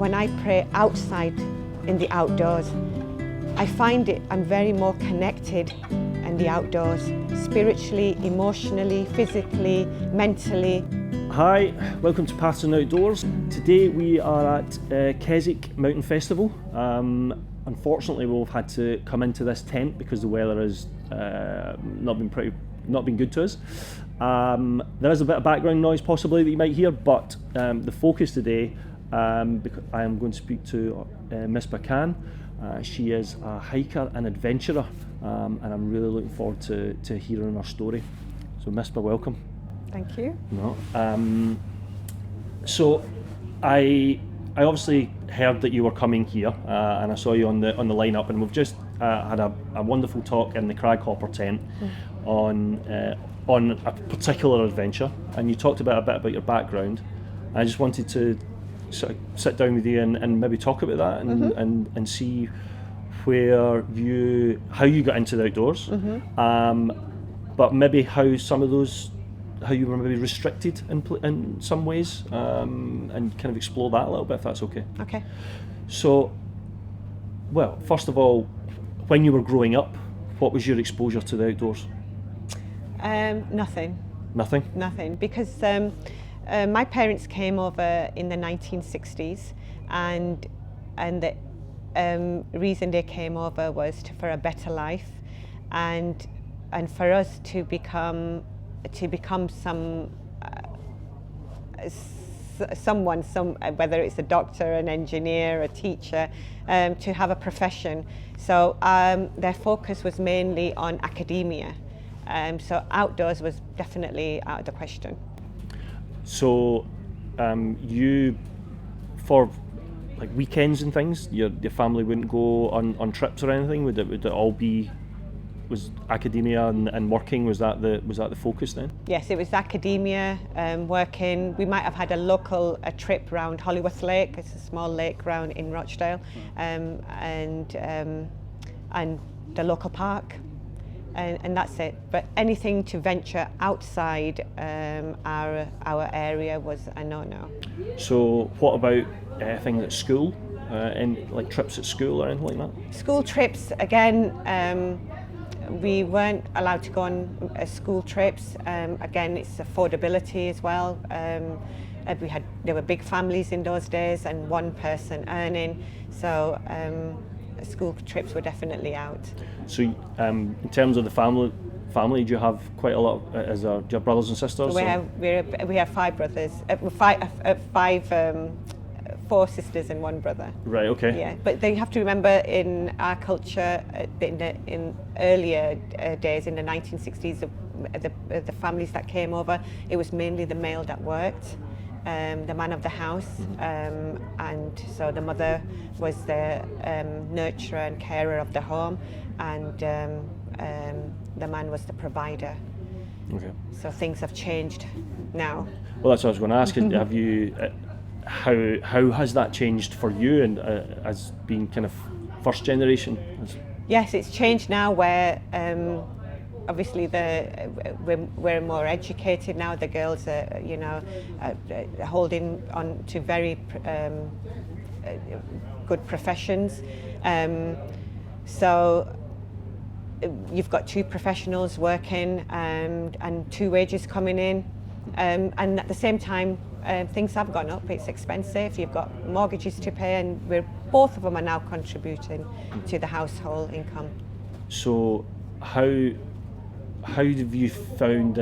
when I pray outside in the outdoors, I find I'm very more connected in the outdoors, spiritually, emotionally, physically, mentally. Hi, welcome to Paths and Outdoors. Today we are at Keswick Mountain Festival. Unfortunately, we've had to come into this tent because the weather has not been good to us. There is a bit of background noise possibly that you might hear, but the focus today, because I am going to speak to Misba Khan. She is a hiker and adventurer, and I'm really looking forward to hearing her story. So Misba, welcome. Thank you. No. So I obviously heard that you were coming here, and I saw you on the lineup, and we've just had a wonderful talk in the Craghopper tent on a particular adventure, and you talked a bit about your background. I just wanted to sort of sit down with you and maybe talk about that and see how you got into the outdoors, but maybe how you were maybe restricted in some ways, and kind of explore that a little bit, if that's okay. Okay. So, well, first of all, when you were growing up, what was your exposure to the outdoors? Nothing. Nothing? Nothing, because my parents came over in the 1960s, and the reason they came over was for a better life, and for us to become someone, whether it's a doctor, an engineer, a teacher, to have a profession. So their focus was mainly on academia. So outdoors was definitely out of the question. So you, for like weekends and things, your family wouldn't go on trips or anything? Would it all be, was academia and working, was that the focus then? Yes, it was academia, working. We might have had a trip around Hollyworth Lake. It's a small lake round in Rochdale, and the local park, and that's it. But anything to venture outside our area was a no-no. So what about things at school, and like trips at school or anything like that? School trips, again, we weren't allowed to go on school trips. Again, it's affordability as well. There were big families in those days and one person earning, so school trips were definitely out. So in terms of the family, do you have quite a lot do you have brothers and sisters? We have 5 brothers, four sisters and 1 brother. Right, okay. Yeah, but you have to remember, in our culture, in earlier days, in the 1960s, the families that came over, it was mainly the male that worked, the man of the house, and so the mother was the nurturer and carer of the home, and the man was the provider. Okay. So things have changed now. Well, that's what I was going to ask. Have you? How has that changed for you, and as being kind of first generation? Yes, it's changed now, where obviously we're more educated now. The girls are, holding on to very good professions. So you've got 2 professionals working, and 2 wages coming in, and at the same time, things have gone up. It's expensive. You've got mortgages to pay, and both of them are now contributing to the household income. So how have you found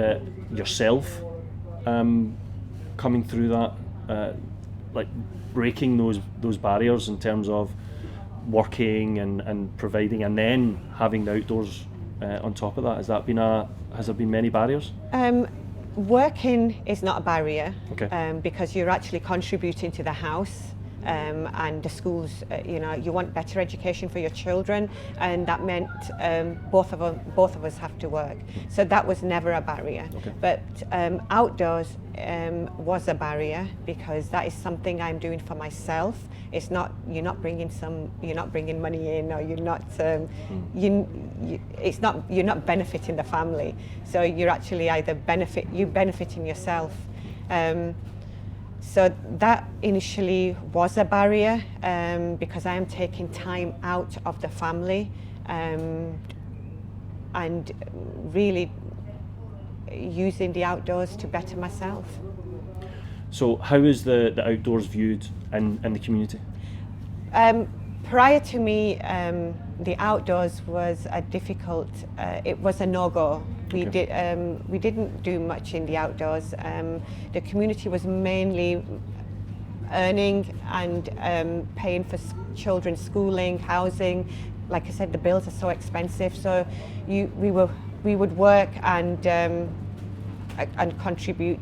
yourself coming through that, like breaking those barriers in terms of working and providing, and then having the outdoors on top of that? Has there been many barriers? Working is not a barrier, okay. Because you're actually contributing to the house, and the schools. You want better education for your children, and that meant both of us have to work. So that was never a barrier. Okay. But outdoors was a barrier, because that is something I'm doing for myself. It's not, you're not bringing money in, or you're not you're not benefiting the family. So you're actually either benefiting yourself. So that initially was a barrier because I am taking time out of the family and really using the outdoors to better myself. So how is the outdoors viewed in the community? Prior to me, the outdoors was a difficult, it was a no-go. We didn't do much in the outdoors. The community was mainly earning and paying for children's schooling, housing. Like I said, the bills are so expensive, so we would work and contribute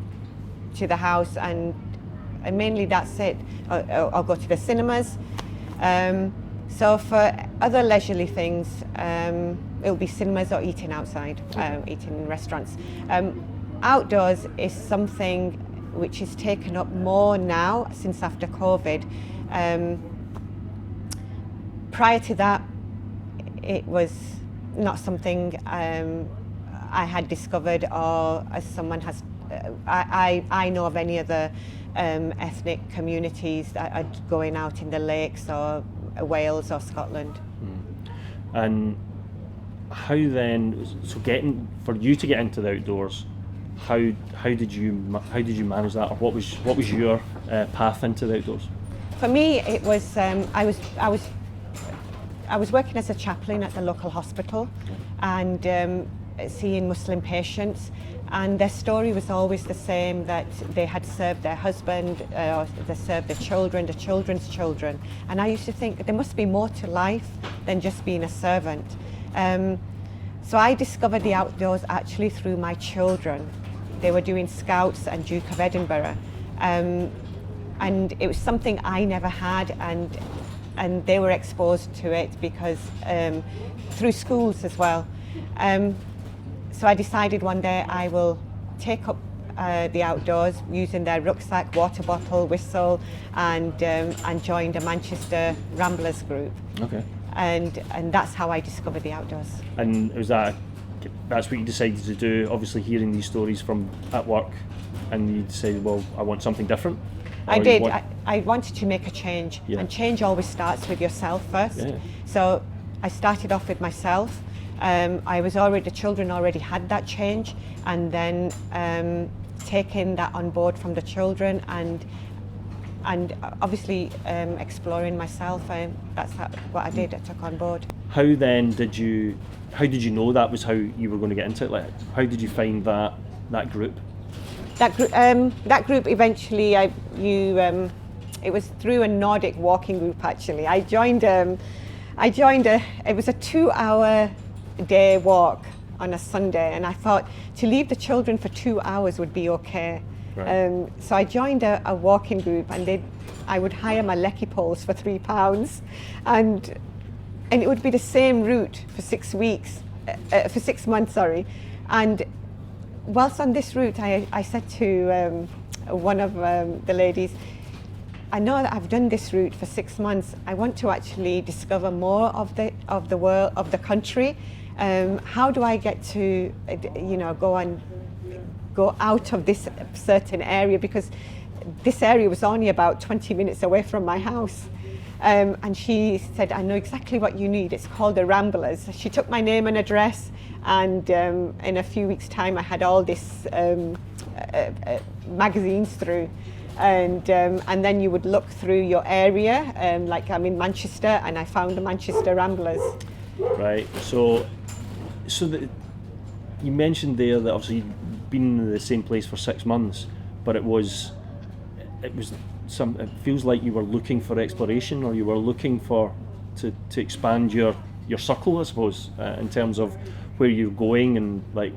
to the house, and mainly that's it. I'll go to the cinemas. So for other leisurely things, it'll be cinemas or eating outside, eating in restaurants. Outdoors is something which is taken up more now since after COVID. Prior to that, it was not something I had discovered, or as someone has. I know of any other ethnic communities that are going out in the lakes or Wales or Scotland. And how then? So for you to get into the outdoors, how did you manage that, or what was your path into the outdoors? For me, it was I was working as a chaplain at the local hospital, and seeing Muslim patients, and their story was always the same, that they had served their husband, or they served their children, the children's children. And I used to think there must be more to life than just being a servant. So I discovered the outdoors actually through my children. They were doing Scouts and Duke of Edinburgh. And it was something I never had, and they were exposed to it because through schools as well. So I decided one day I will take up the outdoors using their rucksack, water bottle, whistle, and joined a Manchester Ramblers group. Okay. And that's how I discovered the outdoors. And that's what you decided to do? Obviously, hearing these stories from at work, and you decided, well, I want something different. I did. I wanted to make a change, and change always starts with yourself first. Yeah. So I started off with myself. The children already had that change, and then taking that on board from the children, and obviously exploring myself. That's what I did. I took on board. How did you know that was how you were going to get into it? Like, how did you find that group? That group eventually, it was through a Nordic walking group actually. I joined. It was a 2-hour day walk on a Sunday, and I thought to leave the children for 2 hours would be okay. Right. So I joined a walking group, and I would hire my lecky poles for £3, and it would be the same route for 6 months. And whilst on this route, I said to one of the ladies, I know that I've done this route for 6 months. I want to actually discover more of the world, of the country. How do I get to, go out of this certain area? Because this area was only about 20 minutes away from my house. And she said, I know exactly what you need. It's called the Ramblers. She took my name and address, and in a few weeks' time, I had all this magazines through. And then you would look through your area, like I'm in Manchester, and I found the Manchester Ramblers. Right. So you mentioned there that obviously you'd been in the same place for 6 months, but it feels like you were looking for exploration, or you were looking to expand your circle, I suppose, in terms of where you're going, and like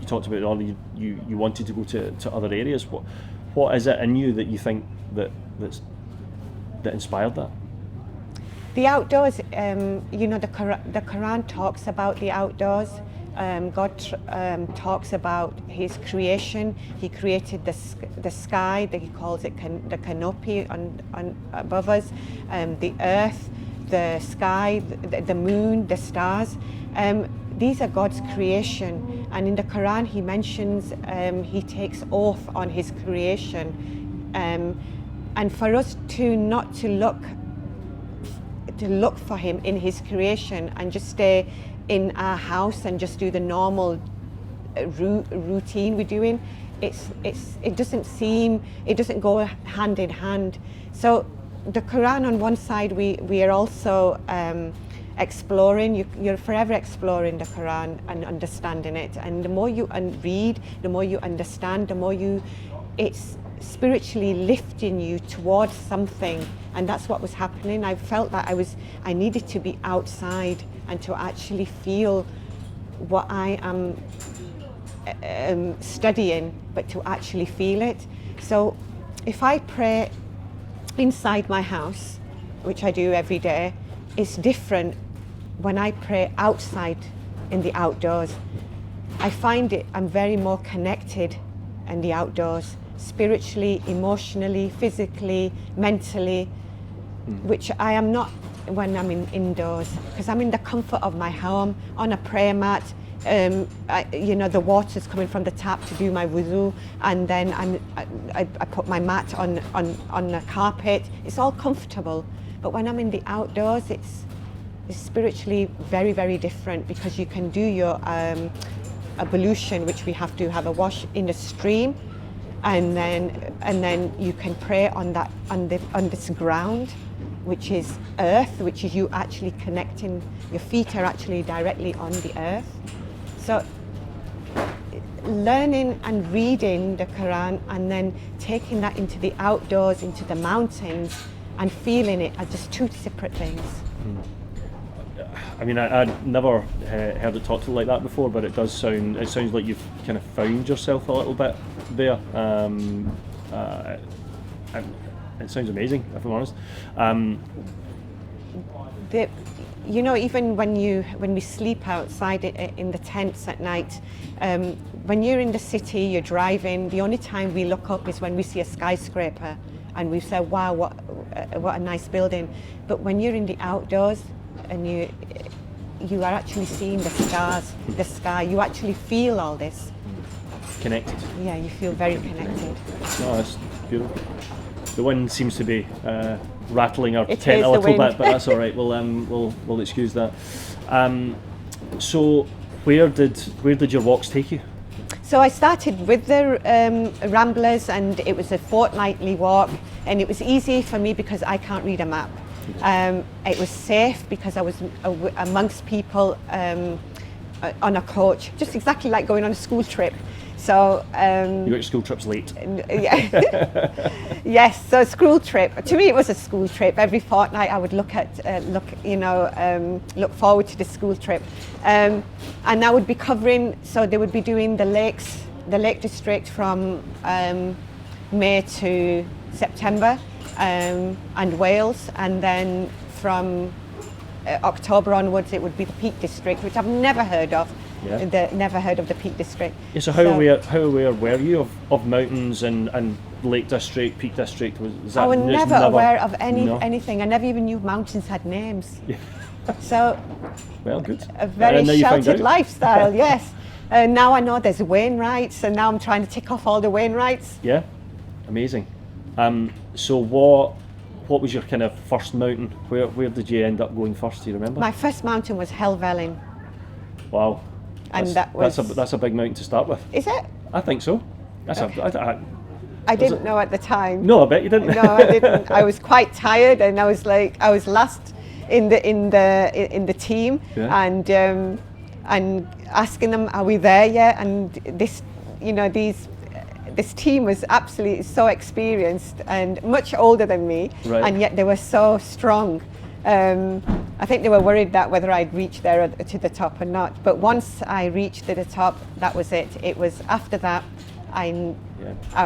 you talked about all you wanted to go to other areas. What is it in you that you think that inspired that? The outdoors, the Quran talks about the outdoors. God talks about His creation. He created the sky, that He calls it the canopy on above us, the earth, the sky, the moon, the stars. These are God's creation, And in the Quran, he mentions he takes oath on his creation, and for us to not to look for him in his creation and just stay in our house and just do the normal routine we're doing, it doesn't go hand in hand. So the Quran, on one side, we are also exploring. You're forever exploring the Quran and understanding it, and the more you read, the more you understand, the more it's spiritually lifting you towards something. And that's what was happening. I felt that I needed to be outside and to actually feel what I am studying, but to actually feel it. So if I pray inside my house, which I do every day, it's different when I pray outside in the outdoors. I find I'm very more connected in the outdoors, spiritually, emotionally, physically, mentally, which I am not when I'm indoors, because I'm in the comfort of my home on a prayer mat. The water's coming from the tap to do my wuzu, and then I put my mat on the carpet. It's all comfortable. But when I'm in the outdoors, it's spiritually very, very different, because you can do your ablution, which we have to have a wash in the stream, and then you can pray on this ground, which is earth, which is you actually connecting. Your feet are actually directly on the earth. So learning and reading the Quran and then taking that into the outdoors, into the mountains, and feeling it are just two separate things. I mean, I'd never heard it talked like that before, but it sounds like you've kind of found yourself a little bit there. And it sounds amazing, if I'm honest. Even when we sleep outside in the tents at night, when you're in the city, you're driving, the only time we look up is when we see a skyscraper and we say, wow, what a nice building. But when you're in the outdoors and you are actually seeing the stars, the sky, you actually feel all this. Connected. Yeah, you feel very connected. Oh, that's beautiful. The wind seems to be rattling our It tent is a the little wind. bit, but that's all right. We'll excuse that. So, where did your walks take you? So I started with the Ramblers, and it was a fortnightly walk, and it was easy for me because I can't read a map. It was safe because I was amongst people on a coach, just exactly like going on a school trip. So You got your school trips late. Yeah. Yes, so a school trip. To me, it was a school trip. Every fortnight, I would look forward to the school trip, and I would be covering. So they would be doing the Lake District from May to September, and Wales, and then from October onwards, it would be the Peak District, which I've never heard of. Yeah. Never heard of the Peak District. Yeah, so how aware were you of mountains and Lake District, Peak District? Was that I was just never aware of No. anything. I never even knew mountains had names. Yeah. So, Well, good. a very now you found sheltered out. lifestyle, yes. Now I know there's Wainwrights, and now I'm trying to tick off all the Wainwrights. Yeah, amazing. So what was your kind of first mountain? Where did you end up going first? Do you remember? My first mountain was Helvellyn. Wow. And That's a big mountain to start with. Is it? I think so. I didn't know at the time. No, I bet you didn't. No, I didn't. I was quite tired, and I was last in the team, Yeah. and asking them, "Are we there yet?" And this team was absolutely so experienced and much older than me, Right. and yet they were so strong. I think they were worried that whether I'd reach there to the top or not. But once I reached to the top, that was it. It was after that, I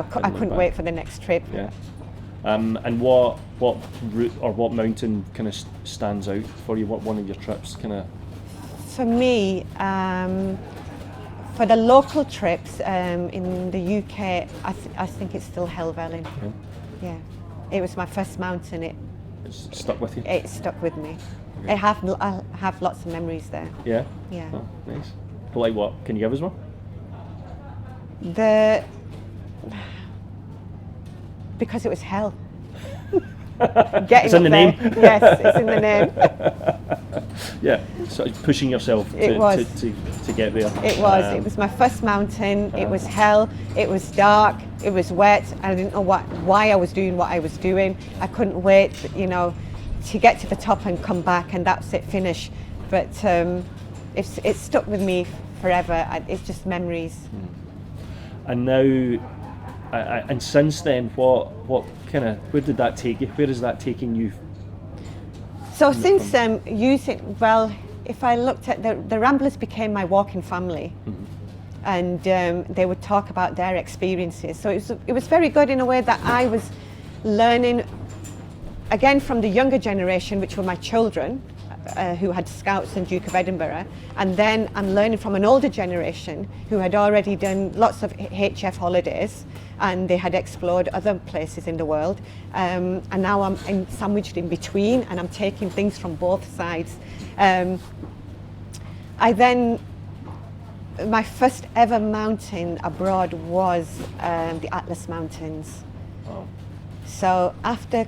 couldn't wait for the next trip. Yeah. And what route or what mountain kind of stands out for you? What one of your trips kind of? For me, for the local trips in the UK, I think it's still Helvellyn. Yeah. Yeah, it was my first mountain. It's stuck with you. It stuck with me. Okay. I have lots of memories there. Yeah. Yeah. Oh, nice. Like what? Can you give us one? Because it was hell. It's in the name. Yes, it's in the name. Yeah, so pushing yourself to get there. It was my first mountain. It was hell. It was dark. It was wet. I didn't know why I was doing what I was doing. I couldn't wait, to get to the top and come back, and that's it, finish. But it's stuck with me forever. It's just memories. And now, and since then, what kind of, where did that take you? Where is that taking you? So since if I looked at the Ramblers became my walking family, and they would talk about their experiences. So it was very good in a way that I was learning again from the younger generation, which were my children, who had Scouts and Duke of Edinburgh, and then I'm learning from an older generation who had already done lots of HF holidays, and they had explored other places in the world, and now I'm sandwiched in between, and I'm taking things from both sides. My first ever mountain abroad was the Atlas Mountains. Wow. So after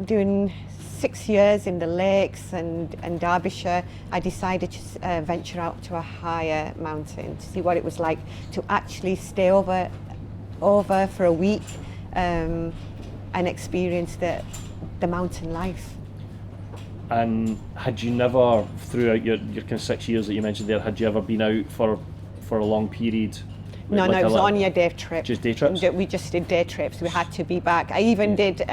doing 6 years in the lakes and Derbyshire, I decided to venture out to a higher mountain to see what it was like to actually stay over for a week and experience the mountain life. And had you never, throughout your kind of 6 years that you mentioned there, had you ever been out for a long period? No, it was only a day trip. Just day trips? We just did day trips. We had to be back. I even did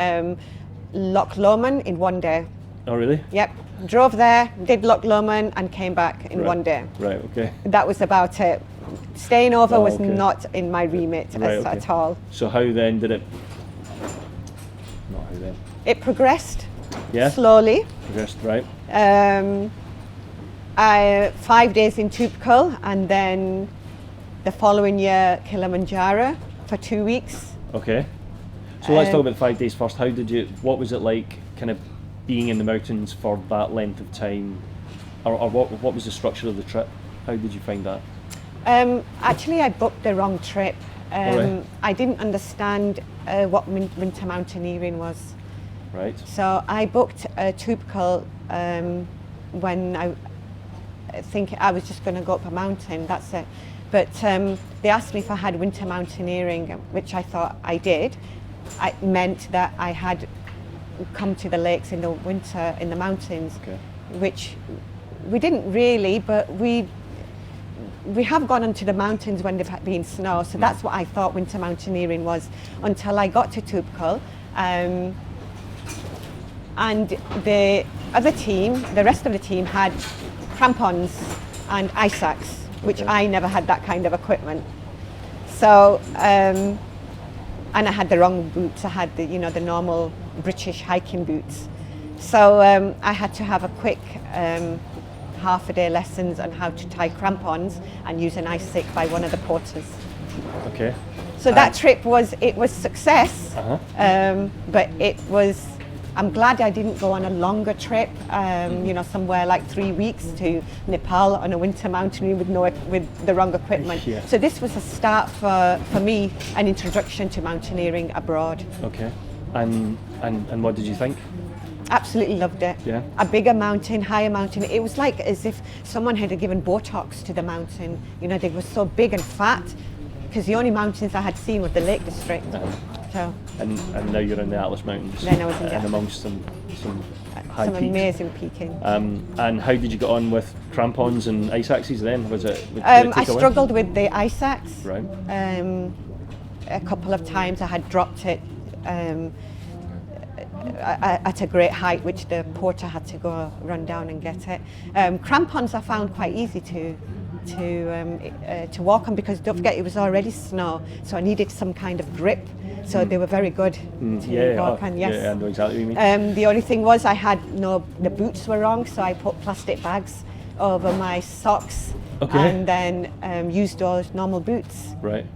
Loch Lomond in one day. Oh, really? Yep. Drove there, did Loch Lomond, and came back in one day. Right, okay. That was about it. Staying over was okay. not in my remit at all. So how then did it... Not how then. It progressed slowly. Progressed, right. 5 days in Toubkal, and then the following year Kilimanjaro for 2 weeks. Okay. So let's talk about 5 days first. What was it like kind of being in the mountains for that length of time? Or what was the structure of the trip? How did you find that? Actually, I booked the wrong trip. Right. I didn't understand what winter mountaineering was. Right. So I booked Toubkal when I think I was just going to go up a mountain, that's it. But they asked me if I had winter mountaineering, which I thought I did. It meant that I had come to the lakes in the winter in the mountains, which we didn't really, but we have gone onto the mountains when there've been snow, so that's what I thought winter mountaineering was, until I got to Toubkal. And the rest of the team had crampons and ice axe, which I never had that kind of equipment. So, and I had the wrong boots. I had the normal British hiking boots. So I had to have a quick half-a-day lessons on how to tie crampons and use an ice pick by one of the porters. Okay. So that trip was success, but I'm glad I didn't go on a longer trip, somewhere like 3 weeks to Nepal on a winter mountaineering with the wrong equipment. Yeah. So this was a start for me, an introduction to mountaineering abroad. Okay. And what did you think? Absolutely loved it. Yeah. A bigger mountain, higher mountain. It was like as if someone had given Botox to the mountain. They were so big and fat, because the only mountains I had seen were the Lake District. So. And now you're in the Atlas Mountains. Then I was in amongst some high some peaks. Amazing peaking. And how did you get on with crampons and ice axes then? Was it? I struggled with the ice axe. Right. A couple of times I had dropped it at a great height, which the porter had to go run down and get it. Crampons I found quite easy to walk on, because don't forget it was already snow, so I needed some kind of grip. So they were very good to walk on. Yes. Yeah, I know exactly what you mean. The only thing was the boots were wrong, so I put plastic bags over my socks, and then used those normal boots. Right.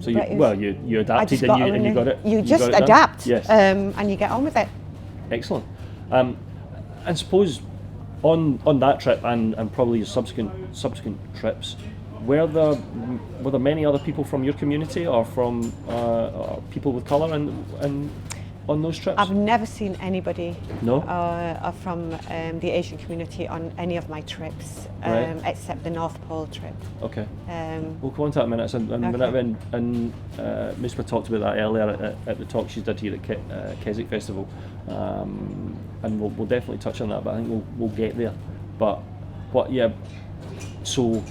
So you adapted and you got it. You just adapt, and you get on with it. Excellent. And suppose on that trip and probably your subsequent trips, were there many other people from your community or from people with colour and on those trips? I've never seen anybody No? from the Asian community on any of my trips, Right. except the North Pole trip. Okay. Um, We'll go on to that in a minute. Okay. And Misba talked about that earlier at the talk she did here at Keswick Festival, and we'll definitely touch on that. But I think we'll get there. But yeah. So,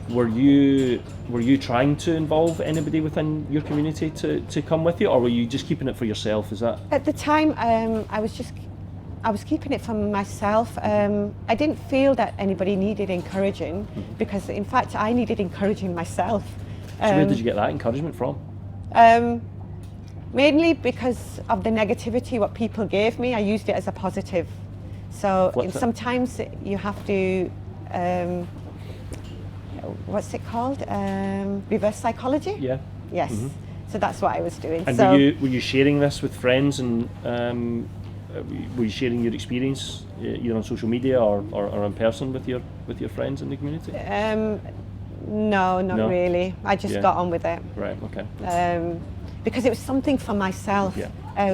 were you trying to involve anybody within your community to come with you, or were you just keeping it for yourself? Is that At the time, I was keeping it for myself. I didn't feel that anybody needed encouraging, because in fact I needed encouraging myself. so? Where did you get that encouragement from? Mainly because of the negativity what people gave me. I used it as a positive. So What's that? sometimes you have to, what's it called? Reverse psychology? Yeah. Yes. So that's what I was doing. And so were you sharing this with friends, and were you sharing your experience either on social media or in person with your friends in the community? no, not No? really. I just Yeah. got on with it. Right. Okay. Because it was something for myself. Yeah.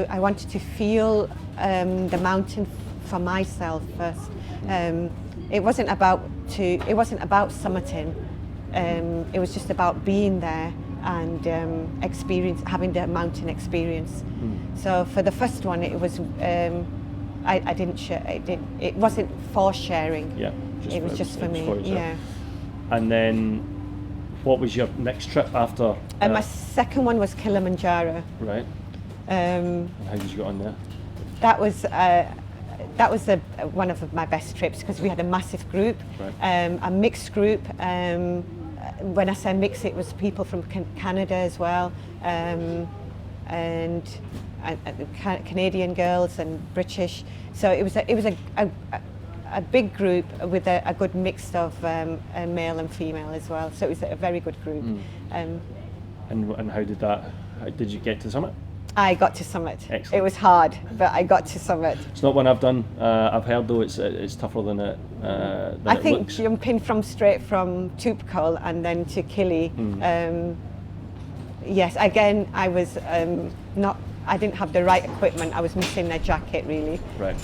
I wanted to feel the mountain for myself first. It wasn't about summiting. It was just about being there and having the mountain experience. So for the first one, it was I didn't share. It wasn't for sharing. Yeah. It was just for me. yourself. Yeah. And then, what was your next trip after? And my second one was Kilimanjaro. Right. Um, And how did you get on there? that was one of my best trips, because we had a massive group, Right. a mixed group. When I say mixed, it was people from Canada as well, and Canadian girls and British. So it was a big group with a good mix of male and female as well. So it was a very good group. And how did you get to the summit? I got to summit. Excellent. It was hard, but I got to summit. It's not one I've done. I've heard though it's tougher than it I think looks. jumping straight from Tupkal and then to Kili. Yes, again, I was I didn't have the right equipment. I was missing a jacket really. Right.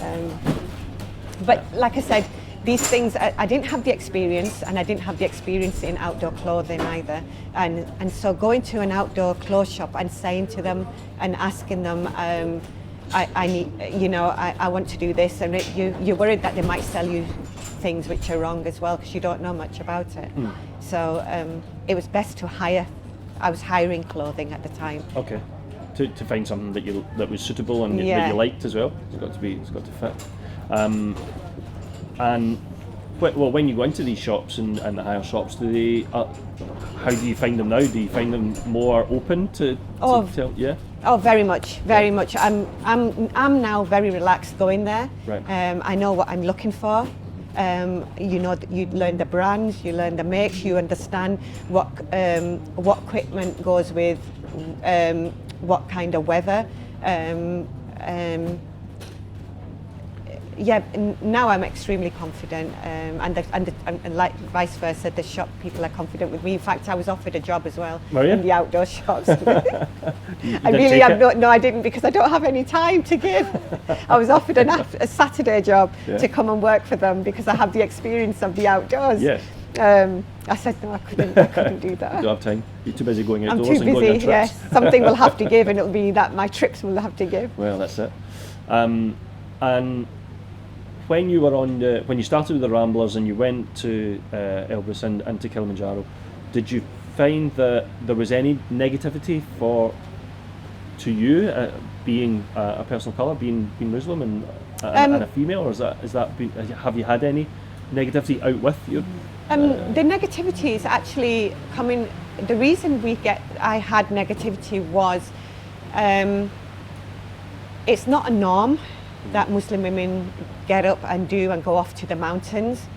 But like I said, these things, I didn't have the experience, and I didn't have the experience in outdoor clothing either. And so going to an outdoor clothes shop and saying to them and asking them, I need, I want to do this, and you're worried that they might sell you things which are wrong as well, because you don't know much about it. So it was best to hire. I was hiring clothing at the time. Okay. To find something that was suitable and that you liked as well. It's got to fit. And when you go into these shops and the hire shops, do they? How do you find them now? Do you find them more open to tell? Yeah. Oh, very much, very much. I'm now very relaxed going there. Right. I know what I'm looking for. You learn the brands, you learn the makes, you understand what equipment goes with what kind of weather. Now I'm extremely confident, and like vice versa, the shop people are confident with me. In fact, I was offered a job as well in the outdoor shops. I didn't, because I don't have any time to give. I was offered a Saturday job to come and work for them because I have the experience of the outdoors. Yes. I said no, I couldn't do that. You don't have time. You're too busy going I'm outdoors too and going on busy. trips. Yes, something will have to give, and it'll be that my trips will have to give. Well, that's it. And when you started with the Ramblers and you went to Elbrus and to Kilimanjaro, did you find that there was any negativity to you being a person of colour, being Muslim and a female, or have you had any negativity out with you? The negativity is actually coming. The reason I had negativity was it's not a norm that Muslim women get up and do and go off to the mountains,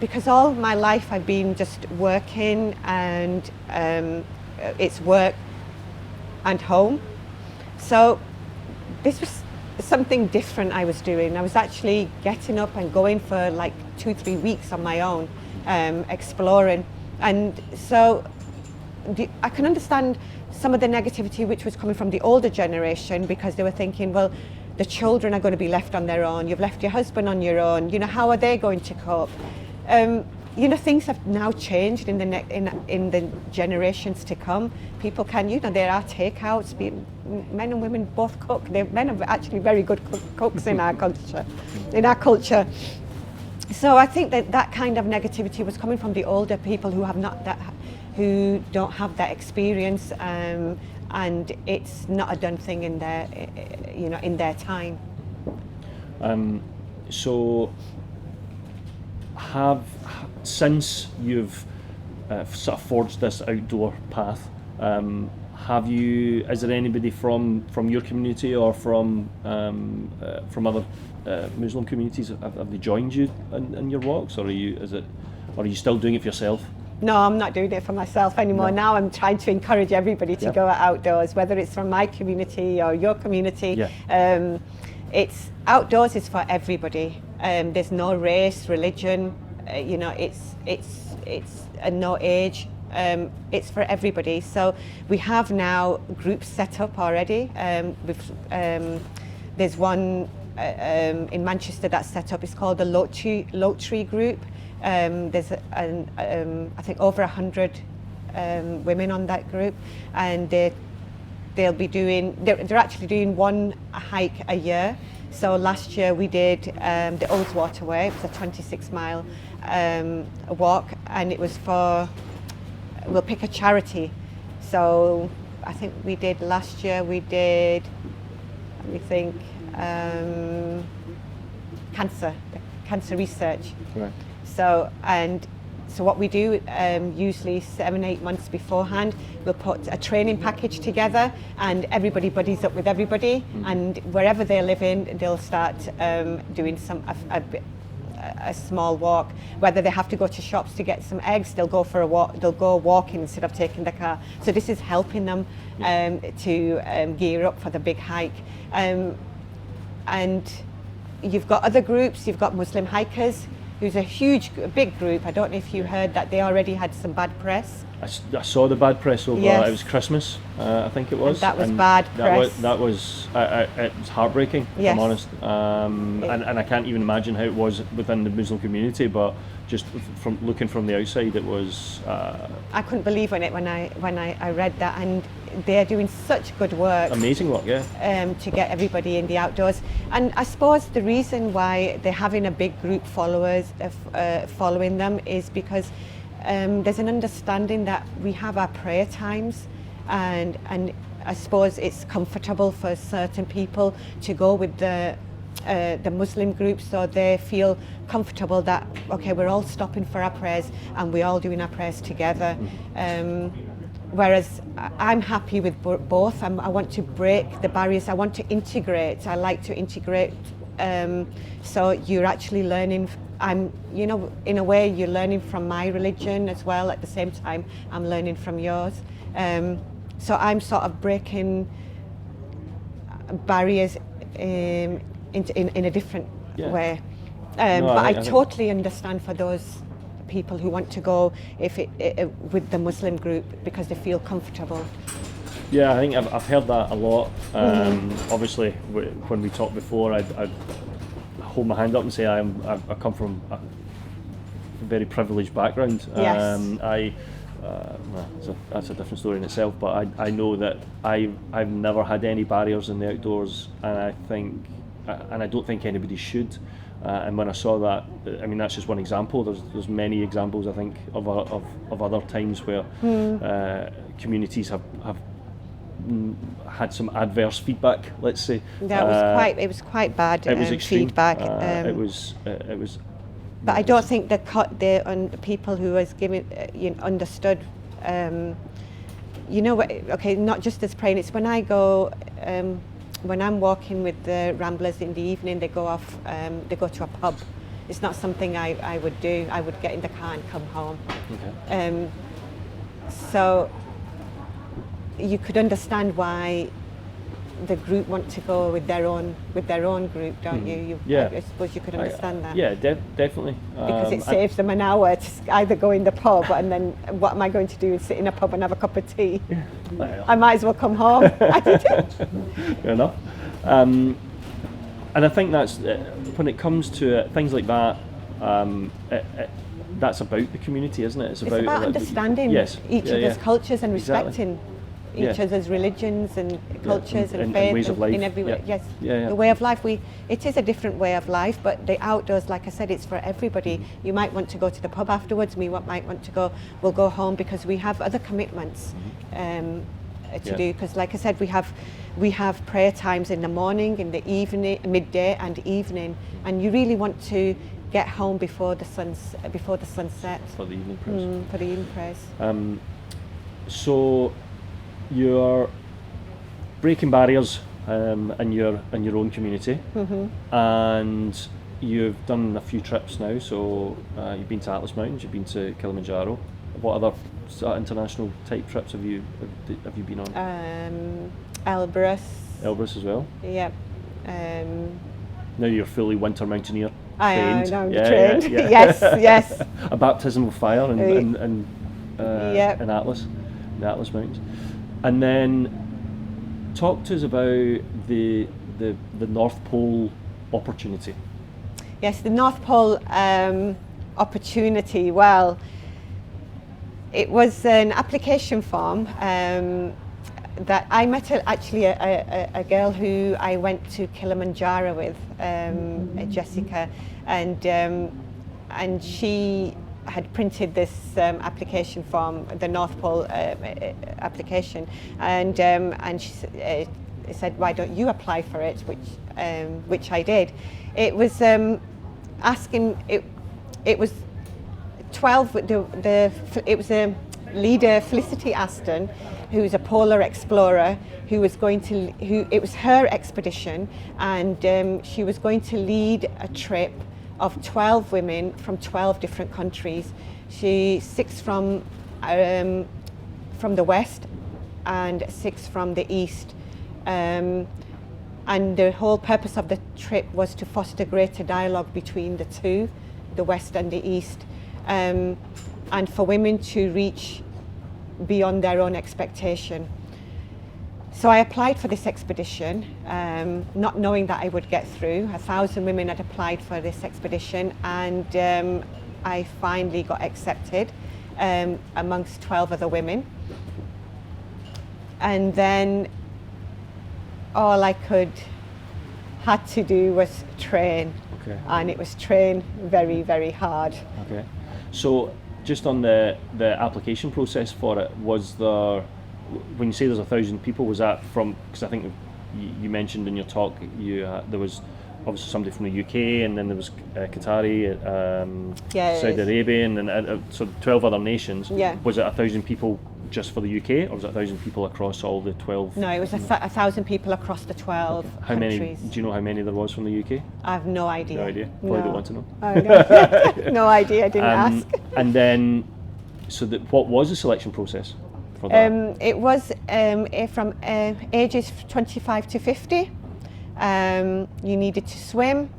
because all my life I've been just working, and it's work and home. So this was something different I was doing. I was actually getting up and going for like 2-3 weeks on my own, exploring, And so I can understand some of the negativity which was coming from the older generation, because they were thinking, well, the children are going to be left on their own. You've left your husband on your own. You know, how are they going to cope? You know, things have now changed in the generations to come. People can, you know, there are takeouts. Men and women both cook. Men are actually very good cooks in our culture. So I think that kind of negativity was coming from the older people who don't have that experience, and it's not a done thing in their time. So since you've sort of forged this outdoor path, is there anybody from your community or from other Muslim communities, have they joined you in your walks, or are you still doing it for yourself? No, I'm not doing it for myself anymore. No. Now I'm trying to encourage everybody to go outdoors, whether it's from my community or your community. Yeah. It's outdoors is for everybody. There's no race, religion. You know, it's no age. It's for everybody. So we have now groups set up already. There's one in Manchester that's set up. It's called the Lotree Group. There's I think over 100 women on that group, and they're actually doing one hike a year. So last year we did the Ullswater Way. It was a 26-mile walk, and it was we'll pick a charity. So I think last year we did, let me think, cancer research. Right. So what we do, usually 7-8 months beforehand, we'll put a training package together, and everybody buddies up with everybody, and wherever they live in, they'll start doing a small walk. Whether they have to go to shops to get some eggs, they'll go for a walk. They'll go walking instead of taking the car. So this is helping them to gear up for the big hike. And you've got other groups. You've got Muslim Hikers, who's a big group. I don't know if you heard that they already had some bad press. I saw the bad press over. Yes. It was Christmas, I think it was. And that was bad press. It was heartbreaking, if I'm honest. And I can't even imagine how it was within the Muslim community, but just from looking from the outside, it was. I couldn't believe when I read that, and they're doing such good work. Amazing work, yeah. To get everybody in the outdoors, and I suppose the reason why they're having a big group following them is because there's an understanding that we have our prayer times, and I suppose it's comfortable for certain people to go with the Muslim group, so they feel comfortable that, okay, we're all stopping for our prayers and we're all doing our prayers together. Whereas I'm happy with both. I want to break the barriers. I want to integrate. I like to integrate. So you're actually learning. In a way, you're learning from my religion as well. At the same time, I'm learning from yours. So I'm sort of breaking barriers in a different way. But I totally understand for those people who want to go with the Muslim group because they feel comfortable. Yeah, I think I've heard that a lot. Obviously, when we talked before, I hold my hand up and say I come from a very privileged background. Yes. That's a different story in itself. But I know that I've never had any barriers in the outdoors, and I don't think anybody should. And when I saw that, I mean, that's just one example. There's many examples, I think, of other times where communities have had some adverse feedback. Let's say it was quite bad. It was extreme feedback. It was. But I don't think the people who was giving understood. Not just as praying. It's when I go. When I'm walking with the ramblers in the evening, they go off. They go to a pub. It's not something I would do. I would get in the car and come home. Okay. So you could understand why the group want to go with their own group, don't you? Yeah. I suppose you could understand that. Yeah, definitely. Because it saves them an hour to either go in the pub and then what am I going to do is sit in a pub and have a cup of tea? Yeah. Well. I might as well come home. I didn't. Fair enough. And I think that's when it comes to things like that. That's about the community, isn't it? It's about understanding each other's cultures and respecting each other's religions and cultures and faith ways of life. in every way. Yeah. Yes, the way of life. It is a different way of life, but the outdoors, like I said, it's for everybody. You might want to go to the pub afterwards. Might want to go. We'll go home because we have other commitments to do. Because, like I said, we have prayer times in the morning, in the evening, midday, and evening, and you really want to get home before the sun sets. For the evening prayers. For the evening prayers. So you're breaking barriers in your own community, and you've done a few trips now. So you've been to Atlas Mountains, you've been to Kilimanjaro. What other international type trips have you been on? Elbrus. Elbrus as well. Yep. Now you're fully winter mountaineer. I am trained. trained. Yes. A baptism of fire in Atlas, the Atlas Mountains. And then talk to us about the North Pole opportunity. Yes, the North Pole opportunity. Well, it was an application form that I met a girl who I went to Kilimanjaro with, Jessica, and she had printed this application form, the North Pole application, and she said, "Why don't you apply for it?" Which I did. It was asking. It was 12. It was a leader, Felicity Aston, who is a polar explorer, it was her expedition, and she was going to lead a trip of 12 women from 12 different countries. 6 from the west and 6 from the east. And the whole purpose of the trip was to foster greater dialogue between the two, the west and the east, and for women to reach beyond their own expectation. So I applied for this expedition, not knowing that I would get through. 1,000 women had applied for this expedition, and I finally got accepted amongst 12 other women. And then all I had to do was train. Okay. And it was train very, very hard. Okay. So just on the application process for it, was there, when you say there's 1,000 people, was that from, because I think you mentioned in your talk there was obviously somebody from the UK, and then there was Qatari, Saudi Arabian, and so 12 other nations. Yeah. Was it 1,000 people just for the UK, or was it 1,000 people across all the 12? No, it was 1,000 people across the 12 How countries. many? Do you know how many there was from the UK? I have no idea. No idea. Probably don't want to know. No, no idea. I didn't ask. And then, so what was the selection process for that? It was from ages 25 to 50. You needed to swim,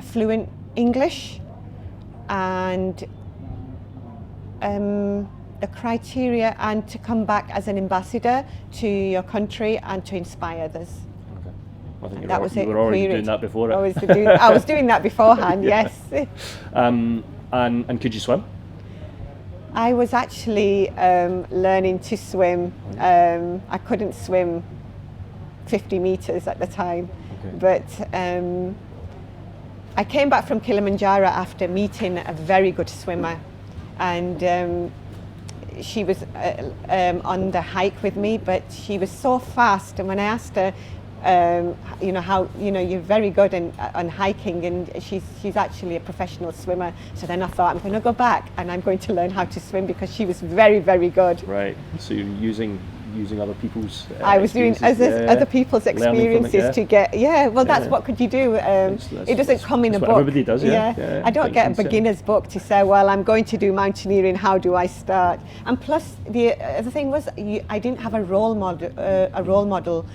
fluent English, and the criteria, and to come back as an ambassador to your country and to inspire others. Okay. I think That you were already doing that before. I was doing that beforehand, yes. And could you swim? I was actually learning to swim. I couldn't swim 50 meters at the time, but I came back from Kilimanjaro after meeting a very good swimmer, and she was on the hike with me, but she was so fast, and when I asked her, you're very good on hiking, and she's actually a professional swimmer. So then I thought, I'm going to go back and I'm going to learn how to swim, because she was very, very good. Right. So you're using using other people's. I was doing other people's Learning from it, experiences to get. Yeah, well, that's what could you do? It doesn't come in a what book. Everybody does. Yeah. I don't get a beginner's book to say, well, I'm going to do mountaineering. How do I start? And plus, the thing was, I didn't have a role model.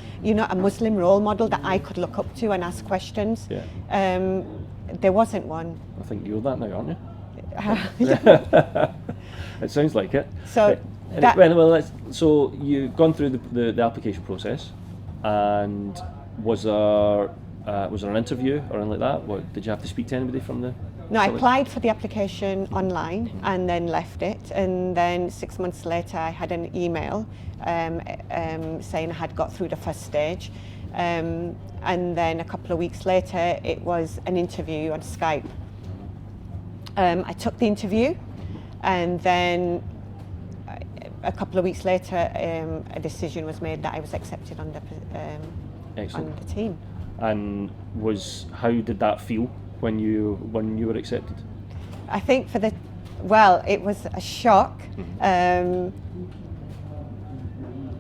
A Muslim role model that I could look up to and ask questions. Yeah. There wasn't one. I think you're that now, aren't you? It sounds like it. So so you've gone through the application process, and was there an interview or anything like that? What, did you have to speak to anybody from the? No, I applied for the application online and then left it, and then 6 months later I had an email saying I had got through the first stage, and then a couple of weeks later it was an interview on Skype. I took the interview, and then a couple of weeks later a decision was made that I was accepted on the team. And how did that feel when you were accepted? I think it was a shock, and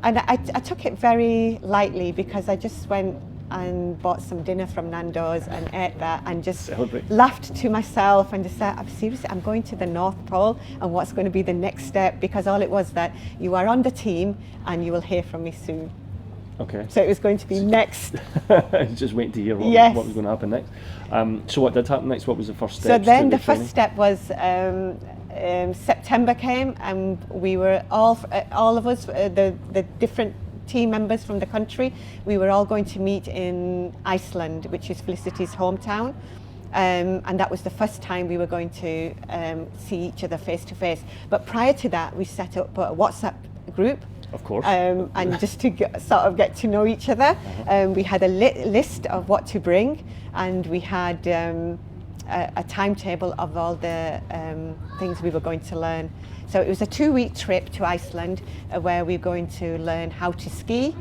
I took it very lightly because I just went and bought some dinner from Nando's and ate that and just laughed to myself and just said, seriously, I'm going to the North Pole, and what's going to be the next step? Because all it was that you are on the team and you will hear from me soon. Okay. So it was going to be next. Just waiting to hear what was going to happen next. So what did happen next? What was the first step? So then the first step was September came, and we were all of us, the different team members from the country, we were all going to meet in Iceland, which is Felicity's hometown. And that was the first time we were going to see each other face to face. But prior to that, we set up a WhatsApp group. Of course. And just to sort of get to know each other. We had a list of what to bring, and we had a timetable of all the things we were going to learn. So it was a 2-week trip to Iceland where we were going to learn how to ski,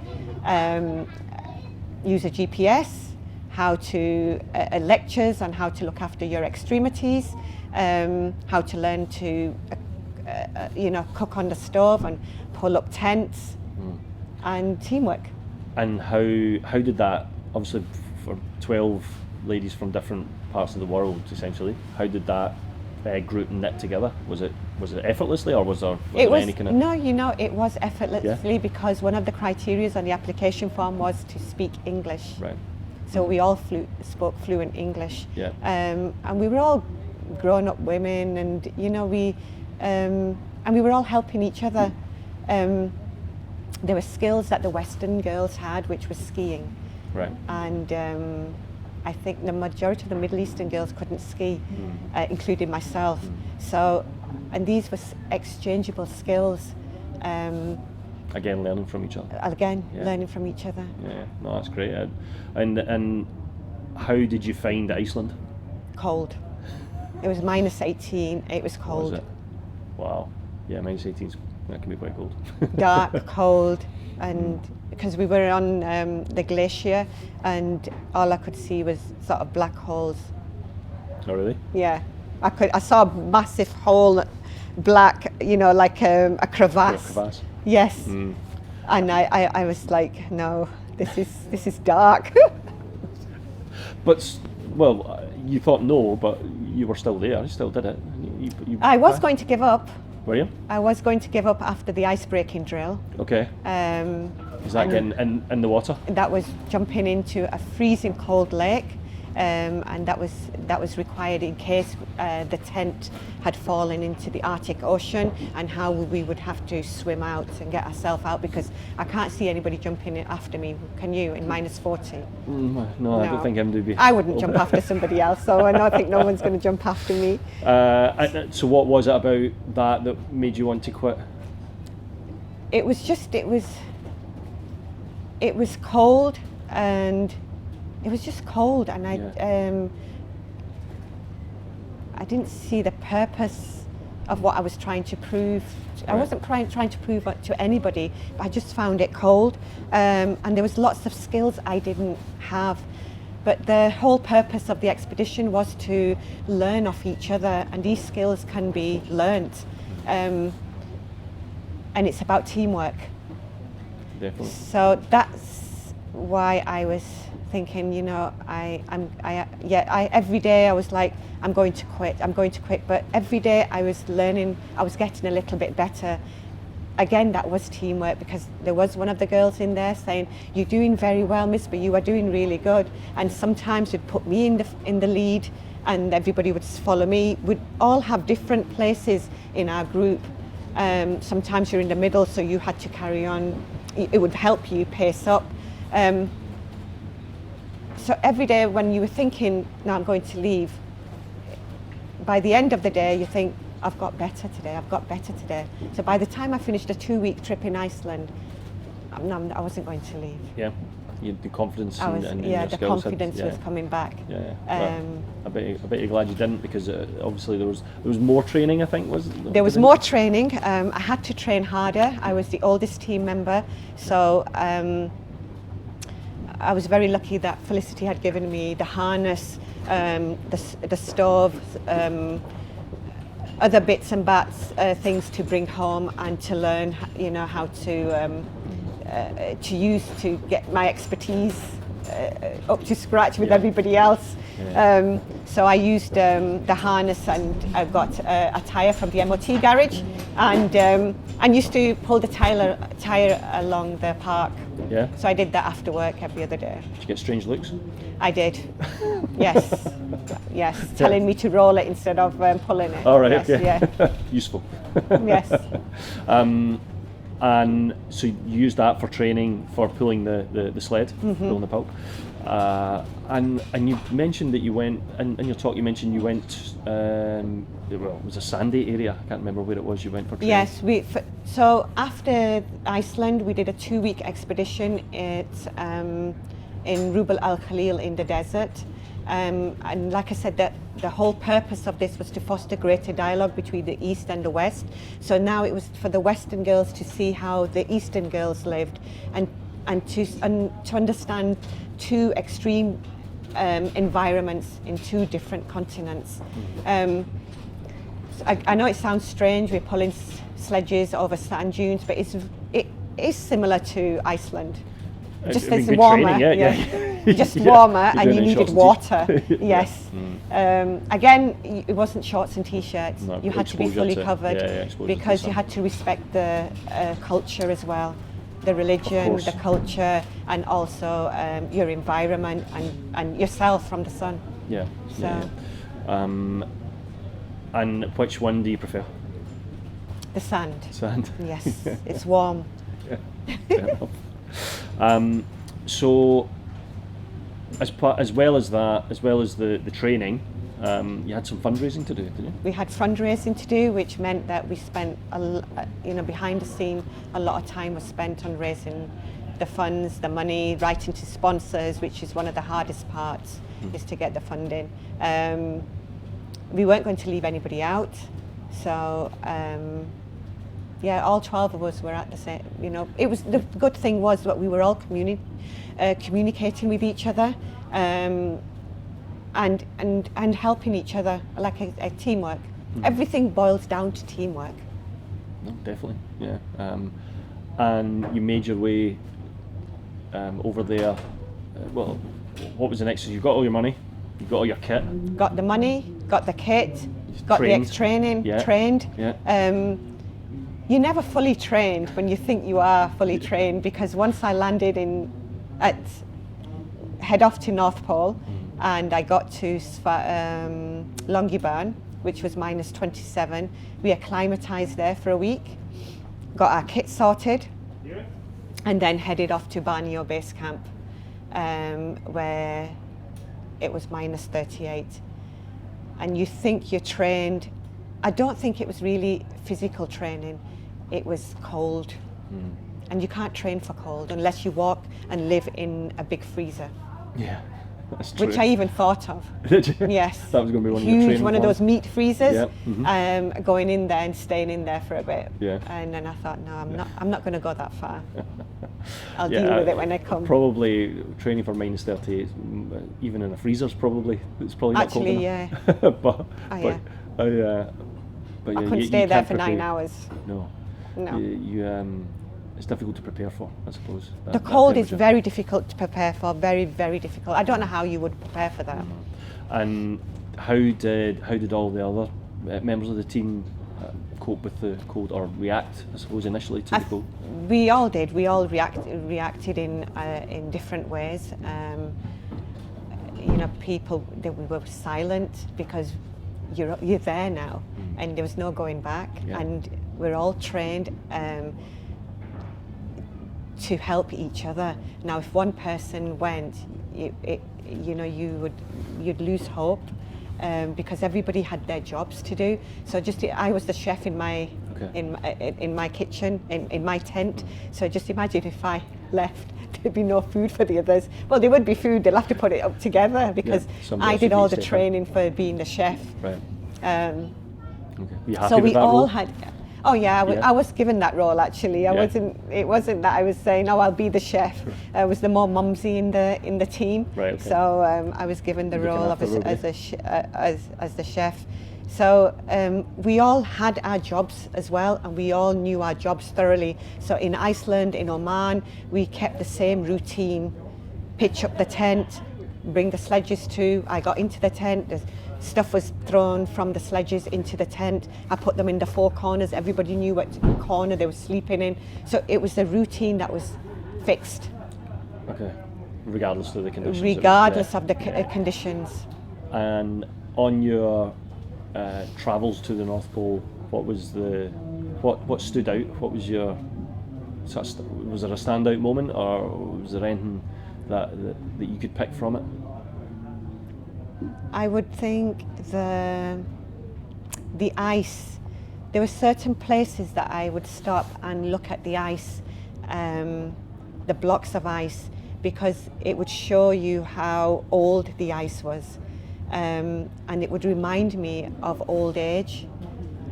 use a GPS, how to lectures on how to look after your extremities, how to learn to cook on the stove and pull up tents, and teamwork. And how did that, obviously for 12 ladies from different parts of the world essentially, how did that group knit together? Was it effortlessly, or was there any kind of? No, it was effortlessly, because one of the criteria on the application form was to speak English. Right. So we all spoke fluent English. Yeah. And we were all grown-up women, and we were all helping each other. There were skills that the Western girls had, which was skiing. Right. And I think the majority of the Middle Eastern girls couldn't ski, including myself. So, and these were exchangeable skills. Again, learning from each other. Learning from each other. Yeah, no, that's great. And how did you find Iceland? Cold. It was -18. It was cold. Was it? Wow. Yeah, -18. That can be quite cold. Dark, cold, and because we were on the glacier, and all I could see was sort of black holes. Oh, really? Yeah, I saw a massive hole, black, like a crevasse. A crevasse. Yes. And I was like, no, this is dark. But you thought no, but you were still there. You still did it. I was going to give up. Were you? I was going to give up after the ice breaking drill. Okay. Is that getting in the water? That was jumping into a freezing cold lake, and that was required in case the tent had fallen into the Arctic Ocean, and how we would have to swim out and get ourselves out, because I can't see anybody jumping in after me. Can you, in -40? No, I don't think anybody would be. I wouldn't jump after somebody else, so I don't think no one's going to jump after me. So what was it about that made you want to quit? It was cold, and it was just cold, and I didn't see the purpose of what I was trying to prove. Right. I wasn't trying to prove it to anybody, but I just found it cold, and there was lots of skills I didn't have. But the whole purpose of the expedition was to learn off each other, and these skills can be learnt, and it's about teamwork. definitely. So that's why I was thinking, you know, every day I was like, I'm going to quit. But every day I was learning, I was getting a little bit better. Again, that was teamwork, because there was one of the girls in there saying, "You're doing very well, Misba. You are doing really good." And sometimes would put me in the lead, and everybody would just follow me. We'd all have different places in our group. Sometimes you're in the middle, so you had to carry on. It would help you pace up. So every day when you were thinking, "No, I'm going to leave," by the end of the day you think, I've got better today. So by the time I finished a 2-week trip in Iceland, I wasn't going to leave. Yeah, you had the confidence I was, and yeah, your the skills confidence was coming back. Yeah. I bet you're glad you didn't, because obviously there was more training, I think, was there was more training. I had to train harder. I was the oldest team member, so I was very lucky that Felicity had given me the harness, the stove, other bits and bats, things to bring home and to learn, you know, how to use to get my expertise up to scratch with everybody else. Yeah. So I used the harness, and I got a tyre from the MOT garage, and used to pull the tyre along the park. Yeah. So I did that after work every other day. Did you get strange looks? I did. Yes. Yes. Telling me to roll it instead of pulling it. All right. Yes, Okay. yeah. Useful. Yes. And so you used that for training for pulling the sled, pulling the pulk. And you mentioned that you went, in your talk you mentioned you went, well, it was a sandy area, I can't remember where it was you went for training. Yes, so after Iceland we did a 2-week expedition in Rub al Khalil in the desert. And like I said, that the whole purpose of this was to foster greater dialogue between the East and the West. So now it was for the Western girls to see how the Eastern girls lived, and to understand two extreme environments in two different continents. I know it sounds strange, we're pulling sledges over sand dunes, but it is similar to Iceland. Just it's warmer, just warmer, and you needed water. Yes. Again, it wasn't shorts and t-shirts. No, you had to be fully covered, because you had to respect the culture as well, the religion, the culture, and also your environment and yourself from the sun. Yeah. So. And which one do you prefer? The sand. Sand. Yes, it's warm. Yeah. So, as well as the training, you had some fundraising to do, didn't you? We had fundraising to do, which meant that we spent, behind the scene, a lot of time was spent on raising the funds, the money, writing to sponsors, which is one of the hardest parts, is to get the funding. We weren't going to leave anybody out, so. All 12 of us were at the same, it was, the good thing was that we were all communicating with each other, and helping each other, like a teamwork. Everything boils down to teamwork. No, definitely, yeah. And you made your way over there. Well, what was the next? You got all your money, you got all your kit. Got the money, got the kit, got the ex-training, trained. Yeah. You're never fully trained when you think you are fully trained, because once I landed head off to North Pole, and I got to Longyearbyen, which was minus 27. We acclimatized there for a week, got our kit sorted, and then headed off to Borneo base camp, where it was minus 38. And you think you're trained. I don't think it was really physical training. It was cold, and you can't train for cold unless you walk and live in a big freezer. Yeah, that's true. Which I even thought of. Did you? Yes. That was going to be one of your huge training one of plans. those meat freezers. Yeah. Going in there and staying in there for a bit. Yeah. And then I thought, no, I'm not going to go that far. I'll deal with it when I come. Probably training for minus 38, even in a freezer's probably. It's probably not cold enough. Actually, yeah. But I couldn't stay there for 9 hours. No. No. it's difficult to prepare for, I suppose. The cold is very difficult to prepare for, very, very difficult. I don't know how you would prepare for that. And how did all the other members of the team cope with the cold, or react, I suppose, initially to the cold? We all did. We all reacted in different ways. You know, we were silent because you're there now, and there was no going back. Yeah. And we're all trained to help each other. Now, if one person went, you'd lose hope. Because everybody had their jobs to do. So I was the chef in my in my kitchen, in my tent. So just imagine if I left, there'd be no food for the others. Well, there would be food. They'll have to put it up together because I did all the training for being the chef. Right. Okay. You happy so with we that all role? had. Oh yeah, I was given that role actually. It wasn't that I was saying, "Oh, I'll be the chef." I was the more mumsy in the team. Right, okay. So I was given the role of as the chef. So we all had our jobs as well, and we all knew our jobs thoroughly. So in Iceland, in Oman, we kept the same routine: pitch up the tent, bring the sledges to. I got into the tent. Stuff was thrown from the sledges into the tent. I put them in the four corners. Everybody knew what corner they were sleeping in. So it was a routine that was fixed. Okay, regardless of the conditions. Regardless of the conditions. And on your travels to the North Pole, what stood out? What was your was there a standout moment, or was there anything that you could pick from it? I would think the ice. There were certain places that I would stop and look at the ice, the blocks of ice, because it would show you how old the ice was, and it would remind me of old age.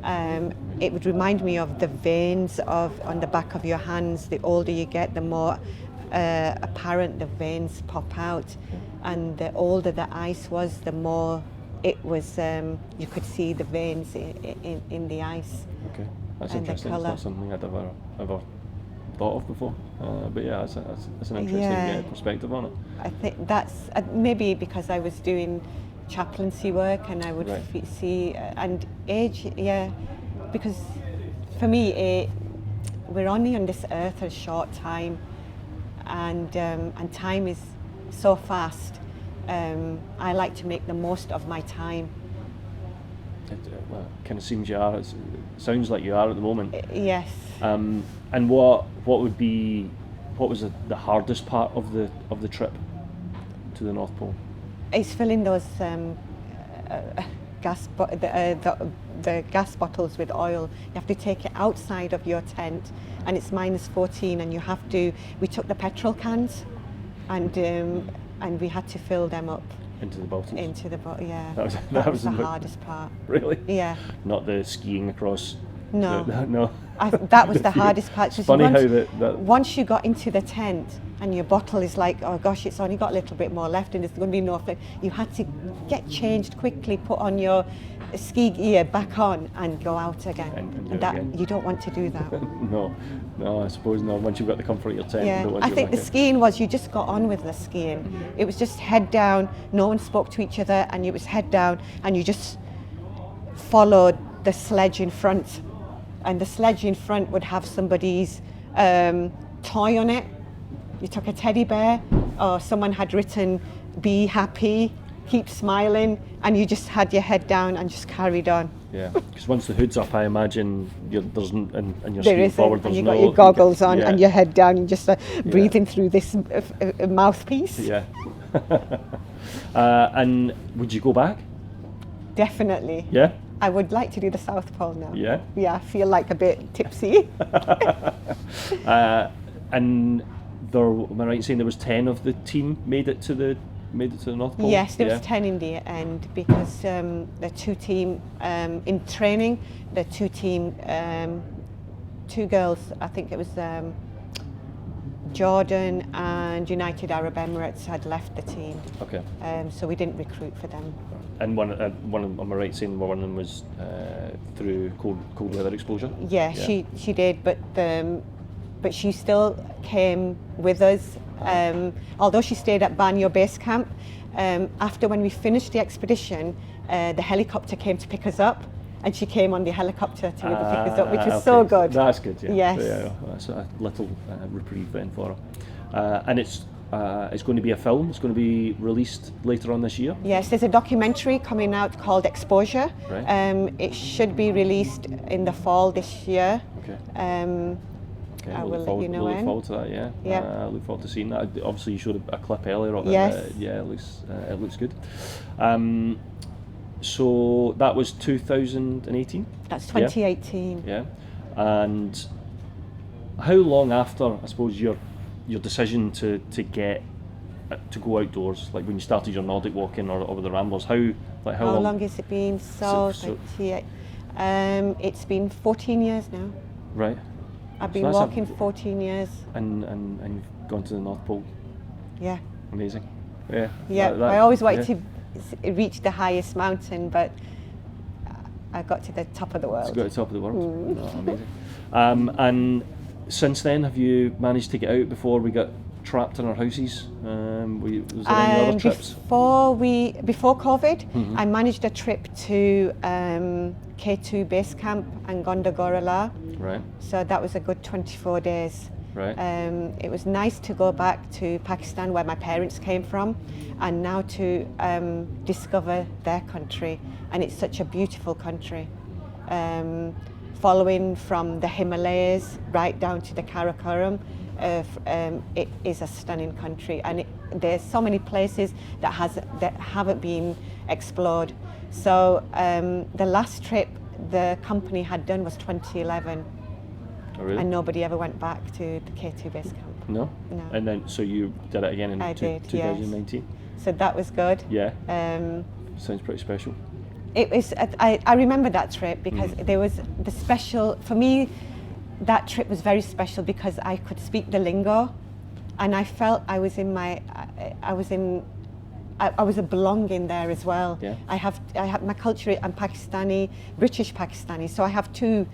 It would remind me of the veins on the back of your hands. The older you get, the more apparent the veins pop out. And the older the ice was, the more it was. You could see the veins in the ice. Okay, that's and interesting. The it's not something I'd ever thought of before. But yeah, it's an interesting perspective on it. I think that's maybe because I was doing chaplaincy work, and I would see and age. Yeah, because for me, we're only on this earth a short time, and time is so fast. I like to make the most of my time. Well, it kind of seems you are. It sounds like you are at the moment. Yes. And what was the hardest part of the trip to the North Pole? It's filling those the gas bottles with oil. You have to take it outside of your tent, and it's -14, and we took the petrol cans, and we had to fill them up. Into the bottles? Into the bottle, yeah. That was the hardest part. Really? Yeah. Not the skiing across? No. No. That was the hardest part. It's funny how once you got into the tent and your bottle is like, oh gosh, it's only got a little bit more left and there's going to be no flame. You had to get changed quickly, put on your ski gear back on and go out again. And that again. You don't want to do that. No, I suppose not. Once you've got the comfort of your tent. Yeah, I think the skiing was, you just got on with the skiing. It was just head down, no one spoke to each other, and it was head down, and you just followed the sledge in front. And the sledge in front would have somebody's toy on it. You took a teddy bear, or someone had written, "Be happy, keep smiling," and you just had your head down and just carried on. Yeah, because once the hood's up, I imagine you're there skiing forward. And you've got your goggles on and your head down, and just breathing through this mouthpiece. Yeah. And would you go back? Definitely. Yeah. I would like to do the South Pole now. Yeah. Yeah, I feel like a bit tipsy. And am I right in saying there was 10 of the team made it to the North Pole? Yes, there was 10 in the end, because the two team in training, the two girls, I think it was Jordan and United Arab Emirates had left the team. Okay. So we didn't recruit for them. And one am I right in saying one of them was through cold weather exposure? Yeah, she did, but but she still came with us. Although she stayed at Banyo Base Camp, after when we finished the expedition, the helicopter came to pick us up, and she came on the helicopter to pick us up, which was so good. That's good, yeah. Yes. Yeah, that's a little reprieve then for her. And it's going to be a film. It's going to be released later on this year. Yes, there's a documentary coming out called Exposure. Right. It should be released in the fall this year. Okay. I we'll will let you know we'll when. look forward to that, yeah. Yeah. I look forward to seeing that. Obviously, you showed a clip earlier of it. Yes. Yeah, it looks good. So that was 2018? That's 2018. Yeah. And how long after, I suppose, your decision to get to go outdoors, like when you started your Nordic walking or the Ramblers, how long has it been? So 28. It's been 14 years now. Right. I've been walking 14 years. And you've gone to the North Pole. Yeah. Amazing. Yeah. Yeah. I always wanted to reach the highest mountain, but I got to the top of the world. You got to the top of the world. Oh, amazing. And since then, have you managed to get out before we got trapped in our houses? Was there any other trips? Before COVID, I managed a trip to K2 Base Camp and Gondogorala. Right. So that was a good 24 days. Right. It was nice to go back to Pakistan, where my parents came from, and now to discover their country. And it's such a beautiful country. Following from the Himalayas right down to the Karakoram, it is a stunning country, and there's so many places that haven't been explored. So the last trip the company had done was 2011. Oh, really? And nobody ever went back to the K2 Base Camp. No? No. And then, so you did it again in 2019? Yes. So that was good. Yeah. Sounds pretty special. It was. I remember that trip because there was the special, for me, that trip was very special because I could speak the lingo, and I felt I was a belonging there as well. Yeah. I have my culture. I'm Pakistani, British Pakistani, so I have two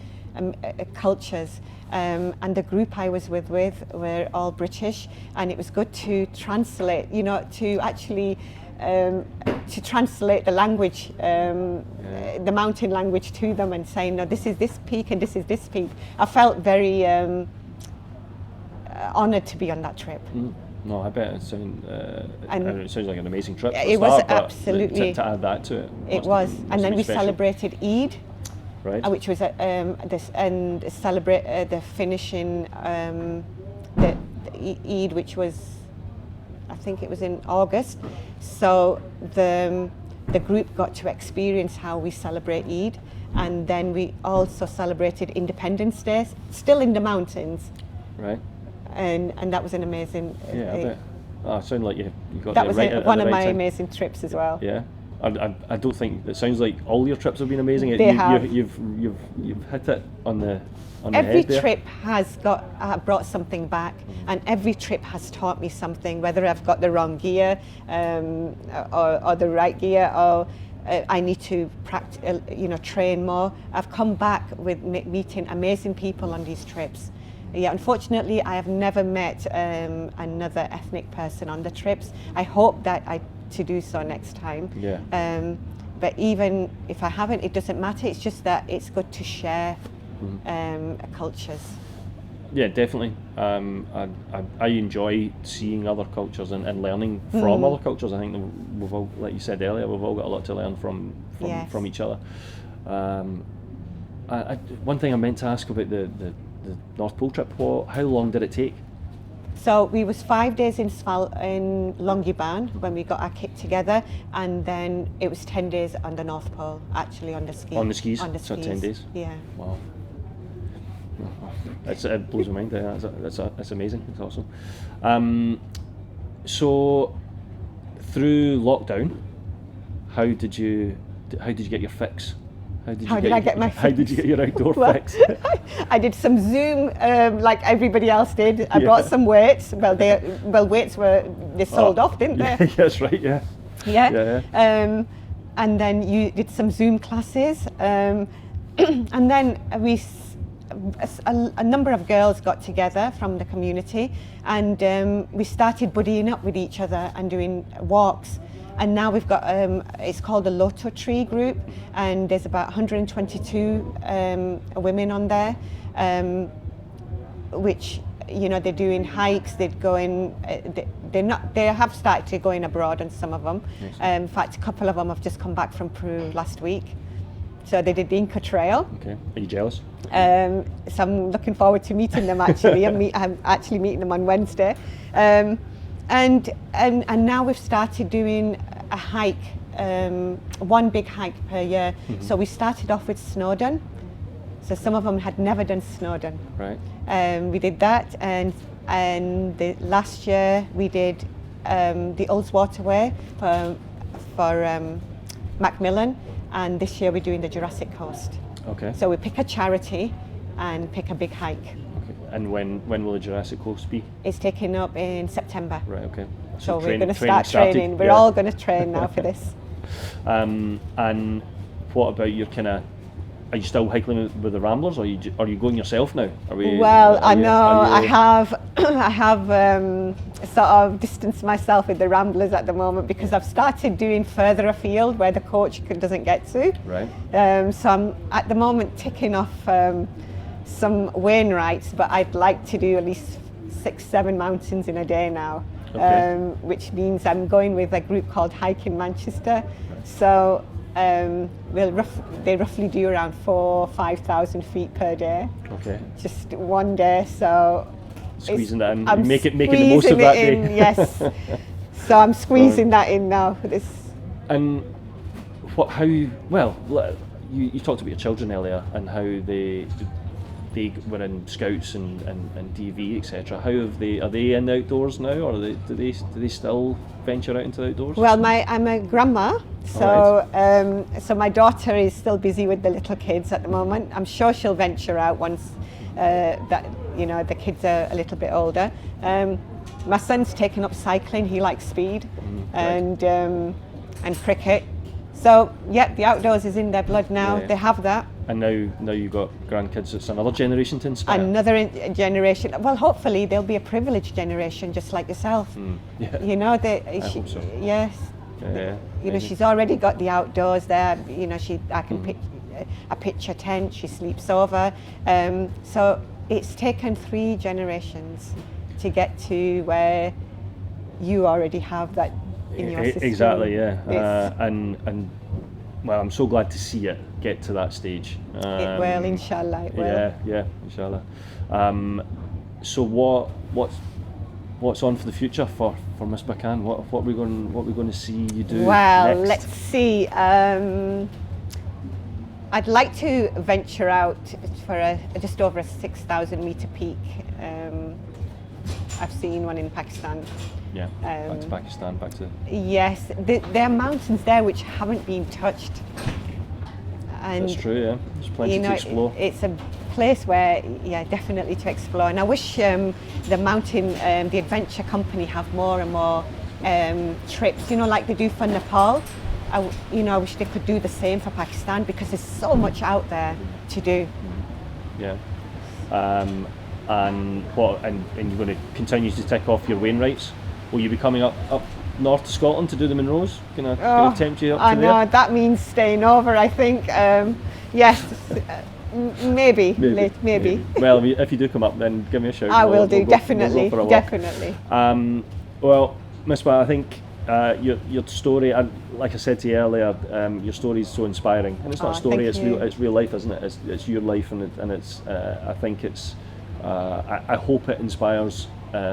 cultures. And the group I was with were all British, and it was good to translate. To actually to translate the language, the mountain language to them, and saying, no, this is this peak and this is this peak. I felt very honoured to be on that trip. No, I bet it sounds like an amazing trip. It was absolutely. To add that to it. It was, and then we celebrated Eid, right? Which was celebrate the finishing the Eid, which was, I think it was in August. So the group got to experience how we celebrate Eid, and then we also celebrated Independence Day, still in the mountains. Right. And that was an amazing. Yeah, I bet. It sounded like you got that was right at one the of right my time. amazing trips as well. Yeah. I don't think it sounds like all your trips have been amazing. They have. You've hit it on the Every head there. trip has brought something back, and every trip has taught me something. Whether I've got the wrong gear or the right gear, or I need to practice, train more. I've come back with meeting amazing people on these trips. Yeah, unfortunately, I have never met another ethnic person on the trips. I hope that to do so next time. Yeah. But even if I haven't, it doesn't matter. It's just that it's good to share cultures. Yeah, definitely. I enjoy seeing other cultures and learning from other cultures. I think we've all, like you said earlier, we've all got a lot to learn from each other. One thing I meant to ask about the North Pole trip, how long did it take? So we was 5 days in Longyearbyen when we got our kit together, and then it was 10 days on the North Pole, actually on the skis. On the skis? On the So skis. 10 days? Yeah. Wow. It blows my mind. That's amazing. It's awesome. So through lockdown, how did you get your fix? How did I get my fix? How did you get your outdoor fix? I did some Zoom like everybody else did. I brought some weights. Weights they sold off, didn't they? That's right. Yeah. Yeah. And then you did some Zoom classes, and then a number of girls got together from the community, and we started buddying up with each other and doing walks. And now we've got, it's called the Loto Tree Group, and there's about 122 women on there, which, you know, they're doing hikes, they're going, they have started going abroad on some of them. Nice. In fact, a couple of them have just come back from Peru last week. So they did the Inca Trail. Okay, are you jealous? So I'm looking forward to meeting them actually. I'm actually meeting them on Wednesday. And now we've started doing a hike, one big hike per year. Mm-hmm. So we started off with Snowdon. So some of them had never done Snowdon. Right. We did that, and last year we did the Ullswater Way for Macmillan, and this year we're doing the Jurassic Coast. Okay. So we pick a charity and pick a big hike. Okay. And when will the Jurassic Coast be? It's taken up in September. Right. Okay. So we're training- going to start started, training. We're yeah. all going to train now for this. And what about your kind of? Are you still hiking with the Ramblers, or are you going yourself now? Well, I know I have sort of distanced myself with the Ramblers at the moment because I've started doing further afield where the coach doesn't get to. Right. So I'm at the moment ticking off some Wainwrights, but I'd like to do at least 6-7 mountains in a day now. Okay. Which means I'm going with a group called Hike in Manchester. So they roughly do around 4,000-5,000 feet per day. Okay. Just one day, so Squeezing that in, I'm making the most of squeezing that it in, day. Yes. So I'm squeezing that in now for this. And you talked about your children earlier and how they were in Scouts and DV, etc. How are they in the outdoors now, or do they still venture out into the outdoors? Well, I'm a grandma, so so my daughter is still busy with the little kids at the moment. I'm sure she'll venture out once that the kids are a little bit older. My son's taken up cycling. He likes speed, and cricket. So yeah, the outdoors is in their blood now. Yeah. They have that. And now you've got grandkids. It's another generation to inspire. Another generation. Well, hopefully they'll be a privileged generation, just like yourself. Yeah. You know, I hope so. Yes. Yeah. You know, she's already got the outdoors there. You know, I can pitch a tent. She sleeps over. So it's taken 3 generations to get to where you already have that in your system. Exactly. Yeah. And well, I'm so glad to see it get to that stage. It will, inshallah. It will. Yeah, inshallah. So what's on for the future for Misba Khan? What we going to see you do Well, next? let's see. I'd like to venture out for just over a 6,000 meter peak. I've seen one in Pakistan. Yeah, back to Pakistan, back to... Yes, there are mountains there which haven't been touched. And that's true, yeah. There's plenty to explore. It's a place where, definitely to explore. And I wish the adventure company have more and more trips, like they do for Nepal. I wish they could do the same for Pakistan because there's so much out there to do. Yeah. And you're going to continue to tick off your Wainwrights? Will you be coming up north to Scotland to do the Munros? Gonna tempt you up I to know, there? that means staying over, I think. Yes, maybe. Well, if you do come up, then give me a shout. I will do, we'll definitely, go for a walk. definitely. Well, Misba, I think your story, and like I said to you earlier, your story is so inspiring, and it's not a story; it's real life, isn't it? It's your life, and it's. I think it's. I hope it inspires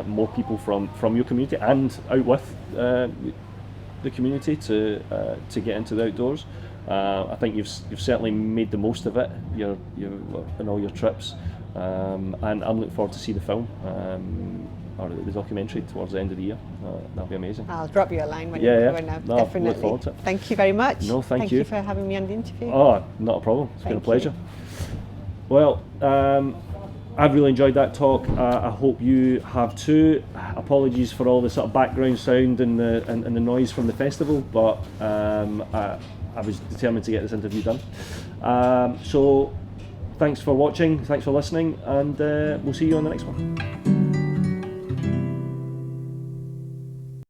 more people from your community and out with the community to get into the outdoors. I think you've certainly made the most of it. You're in all your trips, and I'm looking forward to see the film or the documentary towards the end of the year. That'll be amazing. I'll drop you a line when No, definitely. look forward to it. Thank you very much. No, thank you. Thank you for having me on the interview. Oh, not a problem. It's been a pleasure. Well, I've really enjoyed that talk. I hope you have too. Apologies for all the sort of background sound and the noise from the festival, but I was determined to get this interview done. So thanks for watching, thanks for listening, and we'll see you on the next one.